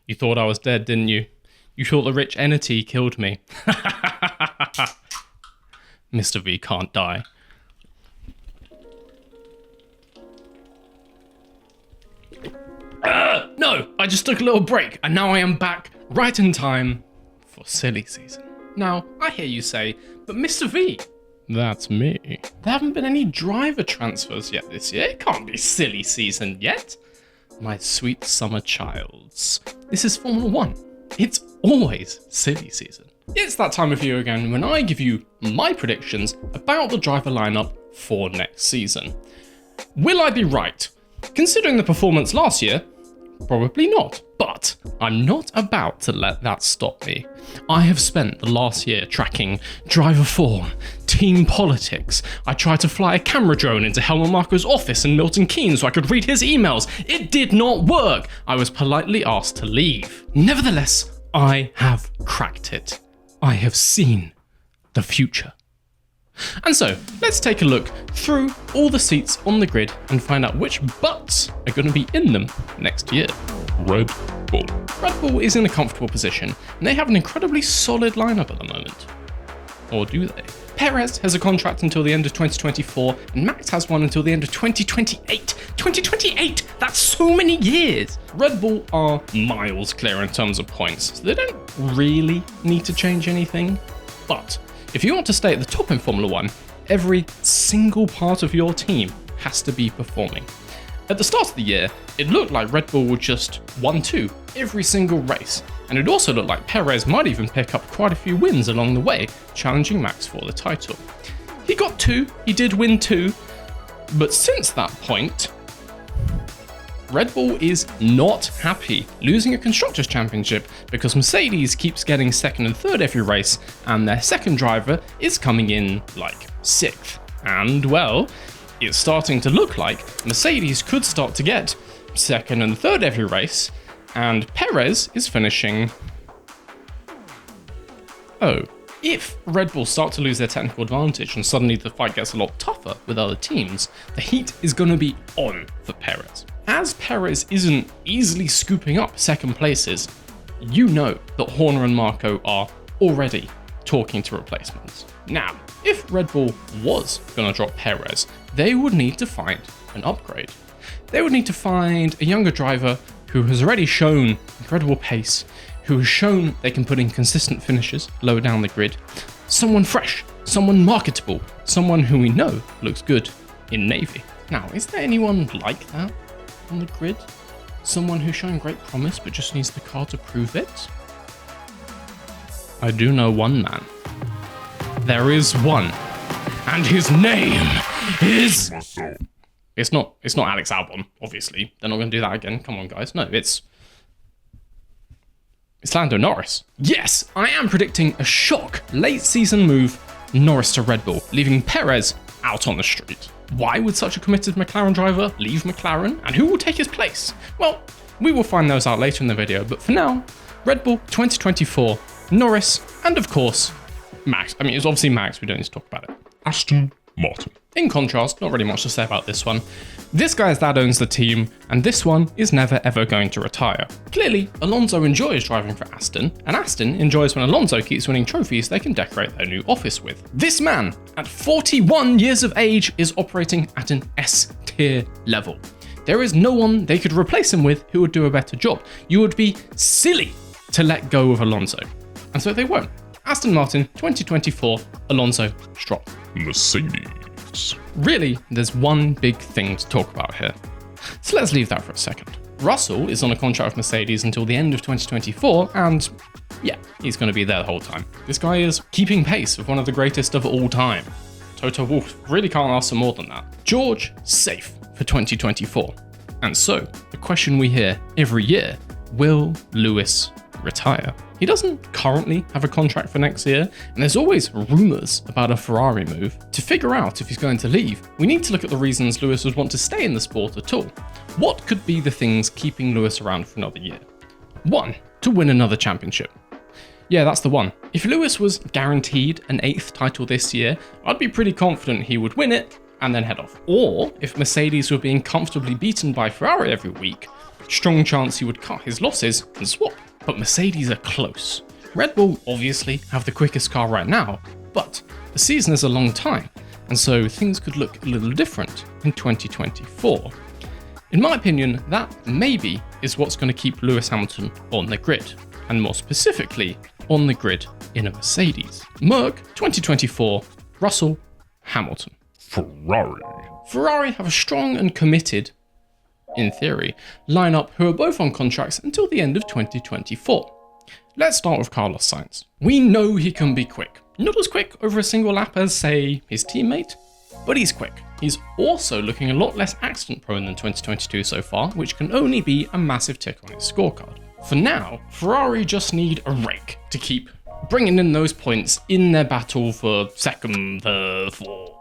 You thought I was dead, didn't you? You thought the rich entity killed me. Mr. V can't die. No, I just took a little break and now I am back right in time for silly season. Now, I hear you say, but Mr. V, that's me. There haven't been any driver transfers yet this year. It can't be silly season yet. My sweet summer childs. This is Formula 1. It's always silly season. It's that time of year again when I give you my predictions about the driver lineup for next season. Will I be right? Considering the performance last year, probably not. But I'm not about to let that stop me. I have spent the last year tracking driver form, team politics. I tried to fly a camera drone into Helmut Marko's office in Milton Keynes so I could read his emails. It did not work. I was politely asked to leave. Nevertheless, I have cracked it. I have seen the future. And so, let's take a look through all the seats on the grid and find out which butts are going to be in them next year. Red Bull. Red Bull is in a comfortable position, and they have an incredibly solid lineup at the moment. Or do they? Perez has a contract until the end of 2024, and Max has one until the end of 2028. 2028! That's so many years! Red Bull are miles clear in terms of points, so they don't really need to change anything. But if you want to stay at the top in Formula 1, every single part of your team has to be performing. At the start of the year, it looked like Red Bull would just 1-2 every single race, and it also looked like Perez might even pick up quite a few wins along the way, challenging Max for the title. He got 2, he did win 2, but since that point, Red Bull is not happy losing a Constructors' Championship because Mercedes keeps getting 2nd and 3rd every race, and their second driver is coming in like 6th. And well, it's starting to look like Mercedes could start to get 2nd and 3rd every race, and Perez is finishing... Oh, if Red Bull start to lose their technical advantage and suddenly the fight gets a lot tougher with other teams, the heat is going to be on for Perez. As Perez isn't easily scooping up second places, you know that Horner and Marko are already talking to replacements. Now, if Red Bull was going to drop Perez, they would need to find an upgrade. They would need to find a younger driver who has already shown incredible pace, who has shown they can put in consistent finishes lower down the grid, someone fresh, someone marketable, someone who we know looks good in Navy. Now, is there anyone like that on the grid? Someone who's showing great promise but just needs the car to prove it? I do know one man. There is one, and his name is... It's not Alex Albon, obviously. They're not going to do that again. Come on, guys. No, it's Lando Norris. Yes, I am predicting a shock late season move, Norris to Red Bull, leaving Perez out on the street. Why would such a committed McLaren driver leave McLaren, and who will take his place? Well, we will find those out later in the video, but for now, Red Bull 2024, Norris, and of course, Max. I mean, it's obviously Max, we don't need to talk about it. Aston Martin. In contrast, not really much to say about this one. This guy's dad owns the team, and this one is never ever going to retire. Clearly, Alonso enjoys driving for Aston, and Aston enjoys when Alonso keeps winning trophies they can decorate their new office with. This man, at 41 years of age, is operating at an S-tier level. There is no one they could replace him with who would do a better job. You would be silly to let go of Alonso. And so they won't. Aston Martin 2024, Alonso drop. Mercedes. Really, there's one big thing to talk about here. So let's leave that for a second. Russell is on a contract with Mercedes until the end of 2024, and yeah, he's going to be there the whole time. This guy is keeping pace with one of the greatest of all time. Toto Wolff really can't ask for more than that. George, safe for 2024. And so, the question we hear every year, will Lewis retire? He doesn't currently have a contract for next year, and there's always rumours about a Ferrari move. To figure out if he's going to leave, we need to look at the reasons Lewis would want to stay in the sport at all. What could be the things keeping Lewis around for another year? 1, to win another championship. Yeah, that's the one. If Lewis was guaranteed an 8th title this year, I'd be pretty confident he would win it and then head off. Or if Mercedes were being comfortably beaten by Ferrari every week, strong chance he would cut his losses and swap. But Mercedes are close. Red Bull obviously have the quickest car right now, but the season is a long time, and so things could look a little different in 2024. In my opinion, that maybe is what's going to keep Lewis Hamilton on the grid, and more specifically, on the grid in a Mercedes. Merc 2024, Russell, Hamilton. Ferrari have a strong and committed, in theory, lineup who are both on contracts until the end of 2024. Let's start with Carlos Sainz. We know he can be quick. Not as quick over a single lap as, say, his teammate, but he's quick. He's also looking a lot less accident prone than 2022 so far, which can only be a massive tick on his scorecard. For now, Ferrari just need a rake to keep bringing in those points in their battle for second, third, fourth.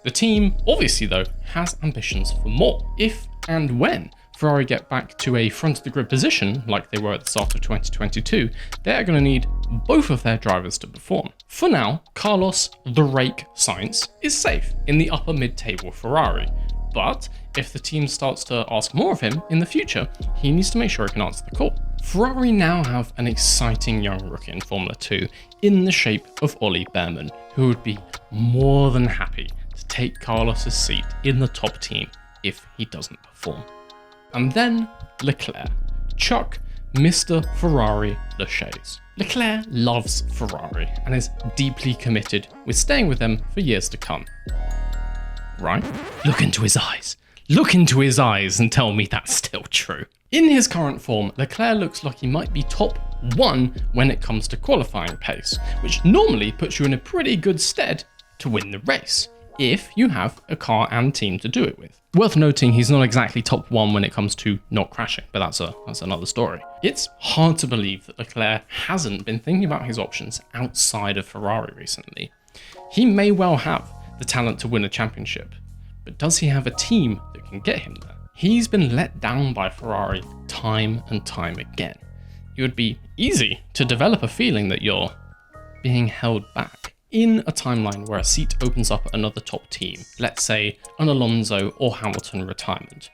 The team, obviously though, has ambitions for more. If and when Ferrari get back to a front of the grid position, like they were at the start of 2022, they're going to need both of their drivers to perform. For now, Carlos the Rake Sainz is safe in the upper mid-table Ferrari, but if the team starts to ask more of him in the future, he needs to make sure he can answer the call. Ferrari now have an exciting young rookie in Formula 2 in the shape of Ollie Behrman, who would be more than happy to take Carlos's seat in the top team if he doesn't perform. And then Leclerc. Chuck Mr. Ferrari Lachaise. Leclerc loves Ferrari and is deeply committed with staying with them for years to come. Right? Look into his eyes. Look into his eyes and tell me that's still true. In his current form, Leclerc looks like he might be top 1 when it comes to qualifying pace, which normally puts you in a pretty good stead to win the race, if you have a car and team to do it with. Worth noting, he's not exactly top 1 when it comes to not crashing, but that's another story. It's hard to believe that Leclerc hasn't been thinking about his options outside of Ferrari recently. He may well have the talent to win a championship, but does he have a team that can get him there? He's been let down by Ferrari time and time again. It would be easy to develop a feeling that you're being held back. In a timeline where a seat opens up at another top team, let's say an Alonso or Hamilton retirement,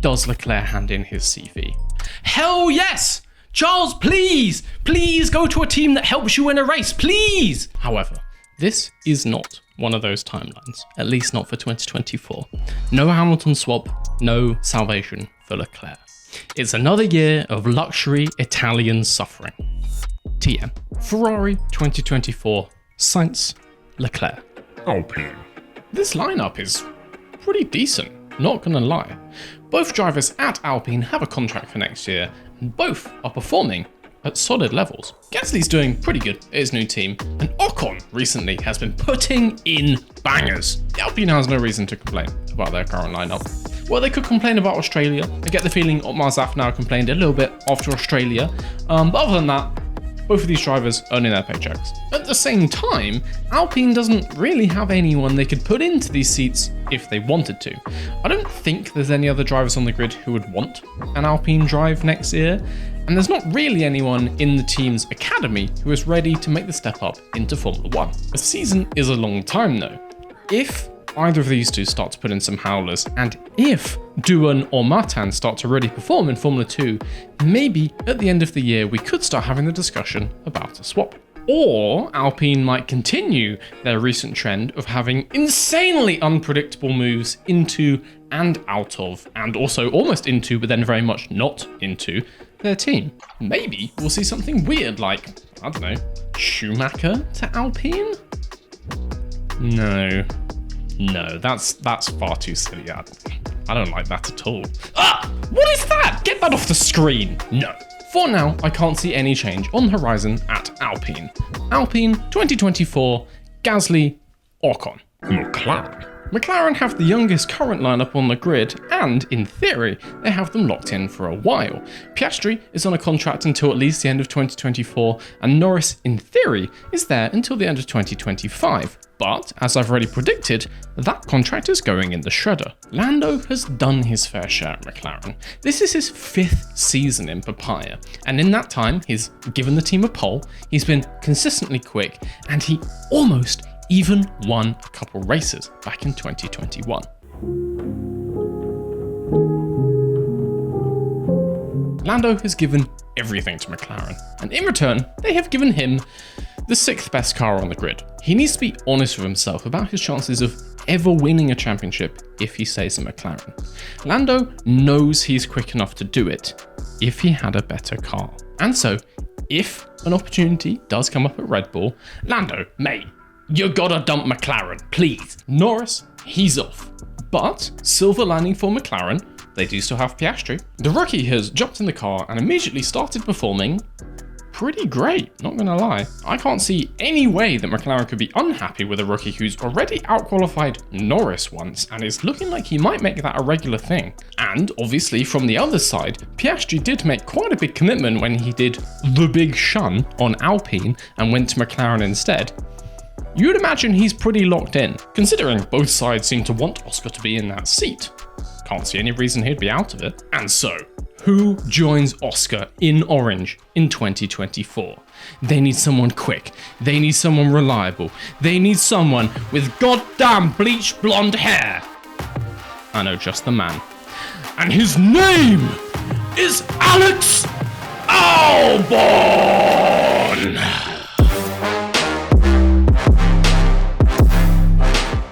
does Leclerc hand in his CV? Hell yes! Charles, please! Please go to a team that helps you win a race, please! However, this is not one of those timelines, at least not for 2024. No Hamilton swap, no salvation for Leclerc. It's another year of luxury Italian suffering. TM. Ferrari 2024, Sainz, Leclerc. Alpine. This lineup is pretty decent, not gonna lie. Both drivers at Alpine have a contract for next year, and both are performing at solid levels. Gasly's doing pretty good at his new team, and Ocon recently has been putting in bangers. The Alpine has no reason to complain about their current lineup. Well, they could complain about Australia. I get the feeling Otmar Zafnauer complained a little bit after Australia, but other than that, both of these drivers earning their paychecks. At the same time, Alpine doesn't really have anyone they could put into these seats if they wanted to. I don't think there's any other drivers on the grid who would want an Alpine drive next year, and there's not really anyone in the team's academy who is ready to make the step up into Formula 1. A season is a long time though. If either of these two start to put in some howlers, and if Doohan or Martin start to really perform in Formula 2, maybe at the end of the year we could start having the discussion about a swap. Or Alpine might continue their recent trend of having insanely unpredictable moves into and out of, and also almost into, but then very much not into, their team. Maybe we'll see something weird like, I don't know, Schumacher to Alpine? No, that's far too silly. I don't like that at all. Ah! What is that? Get that off the screen. No. For now, I can't see any change on the horizon at Alpine. Alpine 2024, Gasly, Ocon. McLaren have the youngest current lineup on the grid, and in theory, they have them locked in for a while. Piastri is on a contract until at least the end of 2024, and Norris, in theory, is there until the end of 2025. But, as I've already predicted, that contract is going in the shredder. Lando has done his fair share at McLaren. This is his 5th season in Papaya, and in that time, he's given the team a pole, he's been consistently quick, and he almost even won a couple races back in 2021. Lando has given everything to McLaren, and in return, they have given him the 6th best car on the grid. He needs to be honest with himself about his chances of ever winning a championship if he stays in McLaren. Lando knows he's quick enough to do it if he had a better car. And so, if an opportunity does come up at Red Bull, Lando, mate, you gotta dump McLaren, please. Norris, he's off. But, silver lining for McLaren, they do still have Piastri. The rookie has jumped in the car and immediately started performing pretty great, not gonna lie. I can't see any way that McLaren could be unhappy with a rookie who's already outqualified Norris once and is looking like he might make that a regular thing. And obviously from the other side, Piastri did make quite a big commitment when he did the big shun on Alpine and went to McLaren instead. You'd imagine he's pretty locked in, considering both sides seem to want Oscar to be in that seat. Can't see any reason he'd be out of it. And so, who joins Oscar in orange in 2024? They need someone quick. They need someone reliable. They need someone with goddamn bleached blonde hair. I know just the man. And his name is Alex Albon!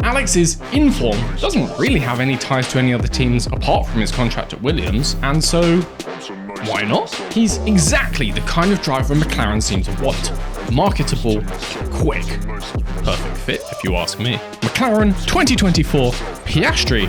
Alex is in form, doesn't really have any ties to any other teams apart from his contract at Williams, and so why not? He's exactly the kind of driver McLaren seem to want. Marketable, quick. Perfect fit, if you ask me. McLaren 2024, Piastri,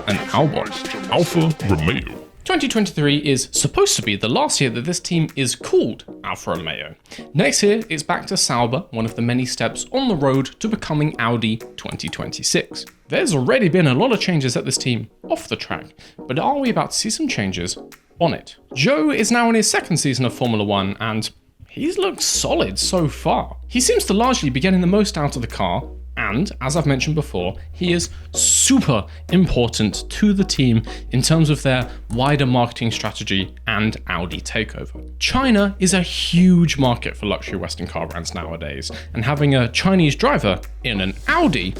and Albon. Alfa Romeo. 2023 is supposed to be the last year that this team is called Alfa Romeo. Next year, it's back to Sauber, one of the many steps on the road to becoming Audi 2026. There's already been a lot of changes at this team off the track, but are we about to see some changes on it? Zhou is now in his 2nd season of Formula 1 and he's looked solid so far. He seems to largely be getting the most out of the car, and, as I've mentioned before, he is super important to the team in terms of their wider marketing strategy and Audi takeover. China is a huge market for luxury Western car brands nowadays, and having a Chinese driver in an Audi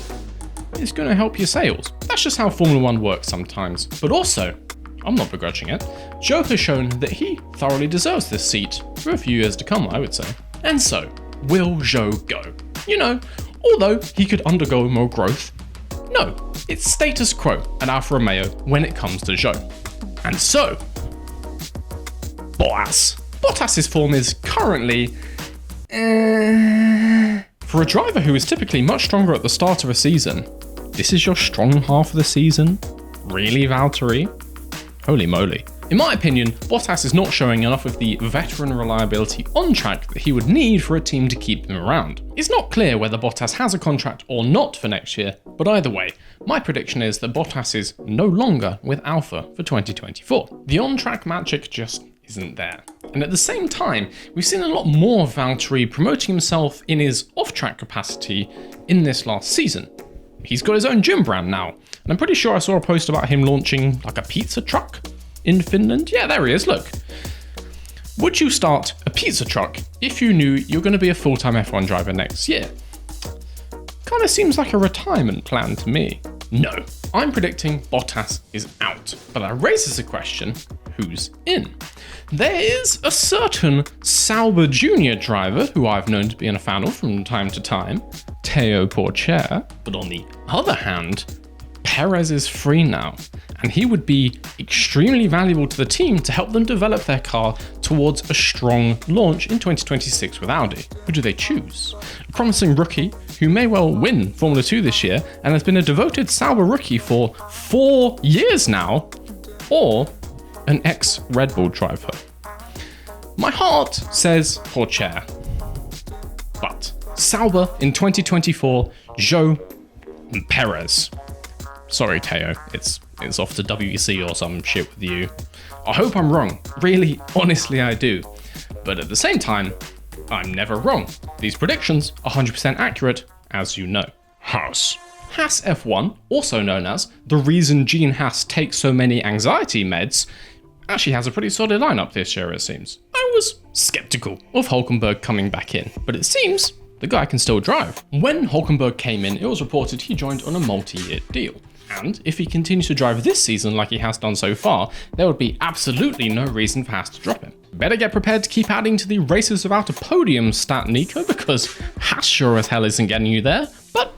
is going to help your sales. That's just how Formula 1 works sometimes. But also, I'm not begrudging it, Zhou has shown that he thoroughly deserves this seat for a few years to come, I would say. And so, will Zhou go? You know, although he could undergo more growth, no, it's status quo at Alfa Romeo when it comes to Zhou. And so, Bottas's form is currently for a driver who is typically much stronger at the start of a season. This is your strong half of the season? Really, Valtteri? Holy moly. In my opinion, Bottas is not showing enough of the veteran reliability on track that he would need for a team to keep him around. It's not clear whether Bottas has a contract or not for next year, but either way, my prediction is that Bottas is no longer with Alfa for 2024. The on-track magic just isn't there. And at the same time, we've seen a lot more of Valtteri promoting himself in his off-track capacity in this last season. He's got his own gym brand now, and I'm pretty sure I saw a post about him launching like a pizza truck in Finland. Yeah, there he is, look. Would you start a pizza truck if you knew you're going to be a full-time F1 driver next year? Kind of seems like a retirement plan to me. No, I'm predicting Bottas is out, but that raises the question, who's in? There is a certain Sauber Junior driver who I've known to be a fan of from time to time, Théo Pourchaire, but on the other hand, Perez is free now, and he would be extremely valuable to the team to help them develop their car towards a strong launch in 2026 with Audi. Who do they choose? A promising rookie who may well win Formula 2 this year and has been a devoted Sauber rookie for 4 years now, or an ex-Red Bull driver? My heart says Pourchaire, but Sauber in 2024, Zhou and Perez. Sorry, Teo, it's off to WEC or some shit with you. I hope I'm wrong. Really, honestly, I do. But at the same time, I'm never wrong. These predictions are 100% accurate, as you know. Haas. Haas F1, also known as the reason Gene Haas takes so many anxiety meds, actually has a pretty solid lineup this year, it seems. I was skeptical of Hülkenberg coming back in, but it seems the guy can still drive. When Hülkenberg came in, it was reported he joined on a multi-year deal. And if he continues to drive this season like he has done so far, there would be absolutely no reason for Haas to drop him. Better get prepared to keep adding to the races without a podium stat, Nico, because Haas sure as hell isn't getting you there, but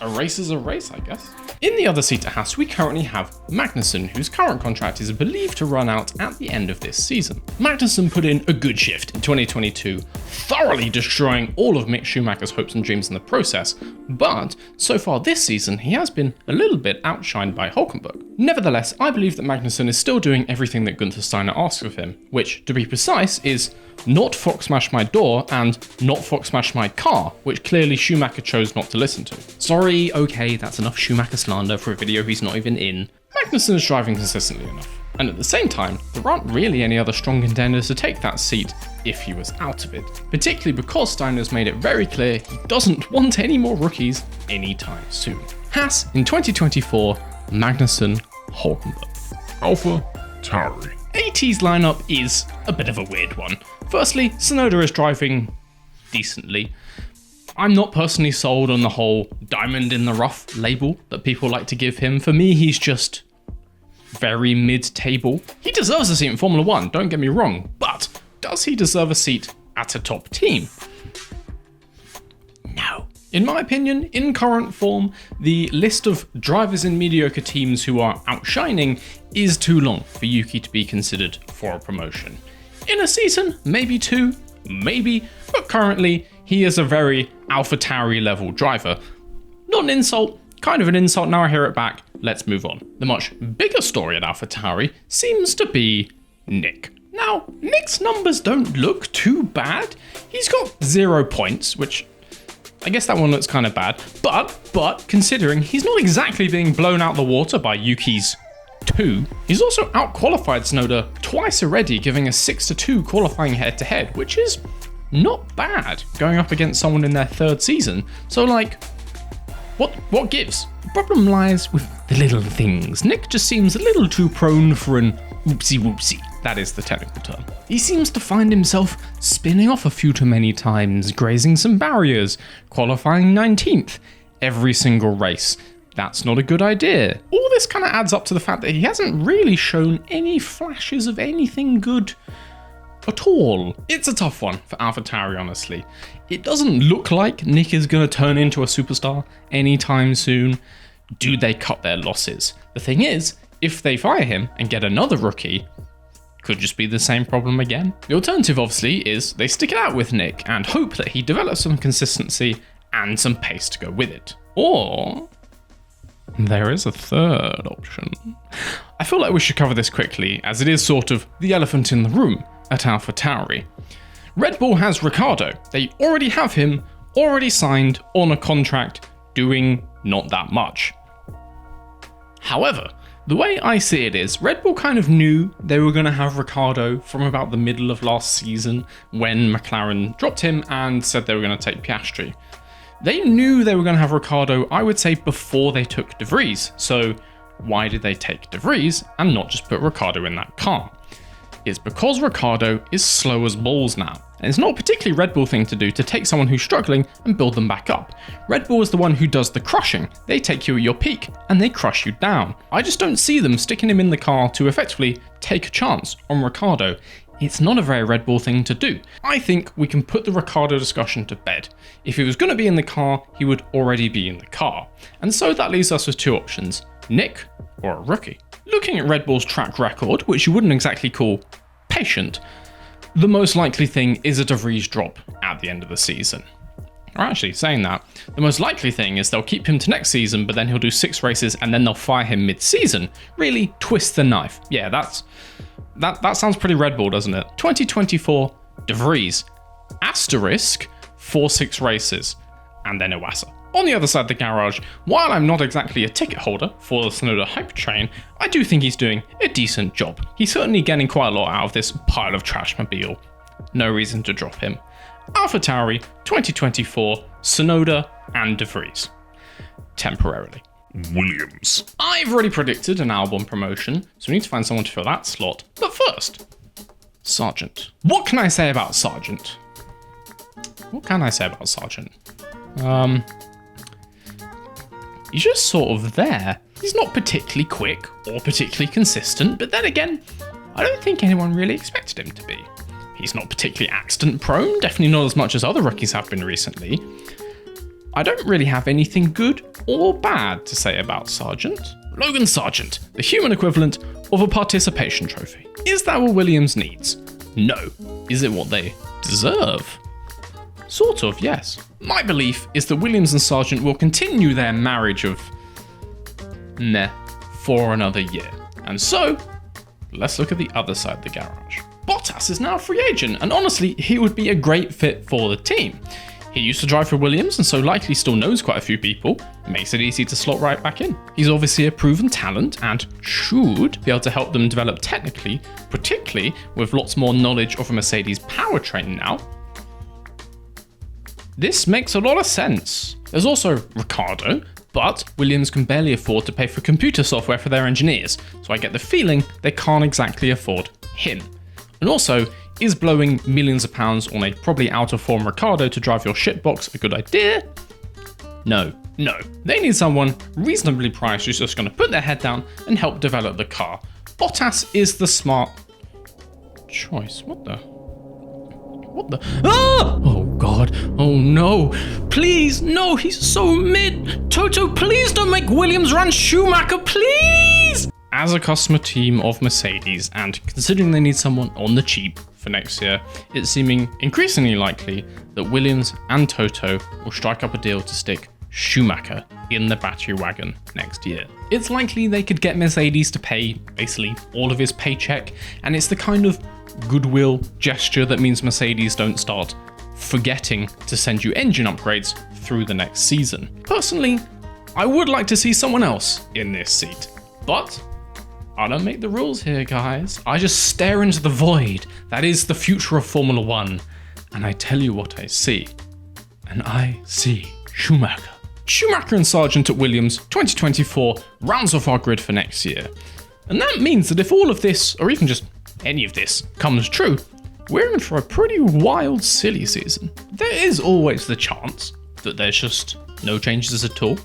a race is a race, I guess. In the other seat at Haas, we currently have Magnussen, whose current contract is believed to run out at the end of this season. Magnussen put in a good shift in 2022, thoroughly destroying all of Mick Schumacher's hopes and dreams in the process, but so far this season he has been a little bit outshined by Hülkenberg. Nevertheless, I believe that Magnussen is still doing everything that Gunther Steiner asks of him, which, to be precise, is not Fox Smash My Door and not Fox Smash My Car, which clearly Schumacher chose not to listen to. Sorry, okay, that's enough Schumacher slander for a video he's not even in. Magnussen is driving consistently enough, and at the same time, there aren't really any other strong contenders to take that seat if he was out of it, particularly because Steiner's made it very clear he doesn't want any more rookies anytime soon. Haas in 2024, Magnussen, Hülkenberg. Alfa Tauri. AT's lineup is a bit of a weird one. Firstly, Tsunoda is driving decently. I'm not personally sold on the whole diamond in the rough label that people like to give him. For me, he's just very mid-table. He deserves a seat in Formula 1, don't get me wrong, but does he deserve a seat at a top team? No. In my opinion, in current form, the list of drivers in mediocre teams who are outshining is too long for Yuki to be considered for a promotion. In a season, maybe two, maybe, but currently he is a very AlphaTauri level driver. Not an insult, kind of an insult, now I hear it back, let's move on. The much bigger story at AlphaTauri seems to be Nick. Now, Nick's numbers don't look too bad. He's got 0 points, which I guess that one looks kind of bad, but considering he's not exactly being blown out the water by Yuki's 2, he's also out-qualified Tsunoda twice already, giving a 6-2 qualifying head-to-head, which is not bad going up against someone in their 3rd season. So like, what gives? The problem lies with the little things. Nick just seems a little too prone for an oopsie-whoopsie. That is the technical term. He seems to find himself spinning off a few too many times, grazing some barriers, qualifying 19th every single race. That's not a good idea. All this kind of adds up to the fact that he hasn't really shown any flashes of anything good at all. It's a tough one for AlphaTauri, honestly. It doesn't look like Nick is going to turn into a superstar anytime soon. Do they cut their losses? The thing is, if they fire him and get another rookie, could just be the same problem again. The alternative, obviously, is they stick it out with Nick and hope that he develops some consistency and some pace to go with it. Or there is a third option. I feel like we should cover this quickly, as it is sort of the elephant in the room at AlphaTauri. Red Bull has Ricciardo. They already have him, already signed on a contract, doing not that much. However, the way I see it is, Red Bull kind of knew they were going to have Ricciardo from about the middle of last season when McLaren dropped him and said they were going to take Piastri. They knew they were going to have Ricciardo, I would say, before they took De Vries. So why did they take De Vries and not just put Ricciardo in that car? It's because Ricciardo is slow as balls now. And it's not a particularly Red Bull thing to do to take someone who's struggling and build them back up. Red Bull is the one who does the crushing. They take you at your peak and they crush you down. I just don't see them sticking him in the car to effectively take a chance on Ricciardo. It's not a very Red Bull thing to do. I think we can put the Ricciardo discussion to bed. If he was going to be in the car, he would already be in the car. And so that leaves us with 2 options, Nick or a rookie. Looking at Red Bull's track record, which you wouldn't exactly call patient, the most likely thing is a De Vries drop at the end of the season. Or actually, saying that, the most likely thing is they'll keep him to next season, but then he'll do 6 races and then they'll fire him mid-season. Really twist the knife. Yeah, that sounds pretty Red Bull, doesn't it? 2024, De Vries, asterisk, 4-6 races, and then Iwasa. On the other side of the garage, while I'm not exactly a ticket holder for the Tsunoda hype train, I do think he's doing a decent job. He's certainly getting quite a lot out of this pile of trashmobile. No reason to drop him. AlphaTauri, 2024, Tsunoda and De Vries. Temporarily. Williams. I've already predicted an Albon promotion, so we need to find someone to fill that slot. But first, Sargent. What can I say about Sargent? He's just sort of there. He's not particularly quick or particularly consistent, but then again, I don't think anyone really expected him to be. He's not particularly accident prone, definitely not as much as other rookies have been recently. I don't really have anything good or bad to say about Sargent. Logan Sargent, the human equivalent of a participation trophy. Is that what Williams needs? No. Is it what they deserve? Sort of, yes. My belief is that Williams and Sargent will continue their marriage of meh for another year. And so, let's look at the other side of the garage. Bottas is now a free agent, and honestly, he would be a great fit for the team. He used to drive for Williams, and so likely still knows quite a few people. Makes it easy to slot right back in. He's obviously a proven talent and should be able to help them develop technically, particularly with lots more knowledge of a Mercedes powertrain now. This makes a lot of sense. There's also Ricciardo, but Williams can barely afford to pay for computer software for their engineers, so I get the feeling they can't exactly afford him. And also, is blowing millions of pounds on a probably out of form Ricciardo to drive your shitbox a good idea? No. They need someone reasonably priced who's just going to put their head down and help develop the car. Bottas is the smart choice. What the? Ah! Oh god. Oh no. Please, no, he's so mid. Toto, please don't make Williams run Schumacher, please! As a customer team of Mercedes, and considering they need someone on the cheap for next year, it's seeming increasingly likely that Williams and Toto will strike up a deal to stick Schumacher in the battery wagon next year. It's likely they could get Mercedes to pay basically all of his paycheck, and it's the kind of goodwill gesture that means Mercedes don't start forgetting to send you engine upgrades through the next season. Personally, I would like to see someone else in this seat, but I don't make the rules here, guys. I just stare into the void that is the future of Formula One, and I tell you what I see. And I see Schumacher. Schumacher and Sargent at Williams 2024 rounds off our grid for next year. And that means that if all of this, or even just any of this, comes true, we're in for a pretty wild, silly season. There is always the chance that there's just no changes at all.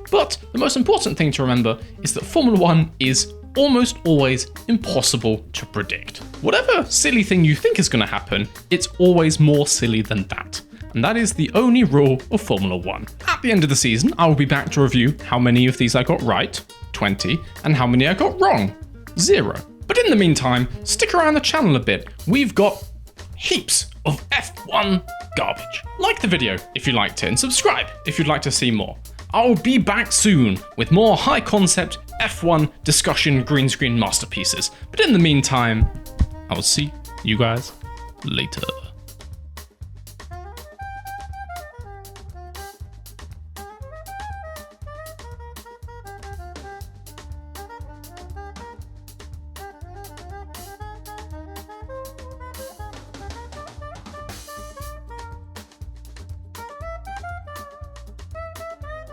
But the most important thing to remember is that Formula One is almost always impossible to predict. Whatever silly thing you think is going to happen, it's always more silly than that. And that is the only rule of Formula One. At the end of the season, I will be back to review how many of these I got right, 20, and how many I got wrong, 0. But in the meantime, stick around the channel a bit. We've got heaps of F1 garbage. Like the video if you liked it, and subscribe if you'd like to see more. I'll be back soon with more high concept F1 discussion green screen masterpieces. But in the meantime, I'll see you guys later.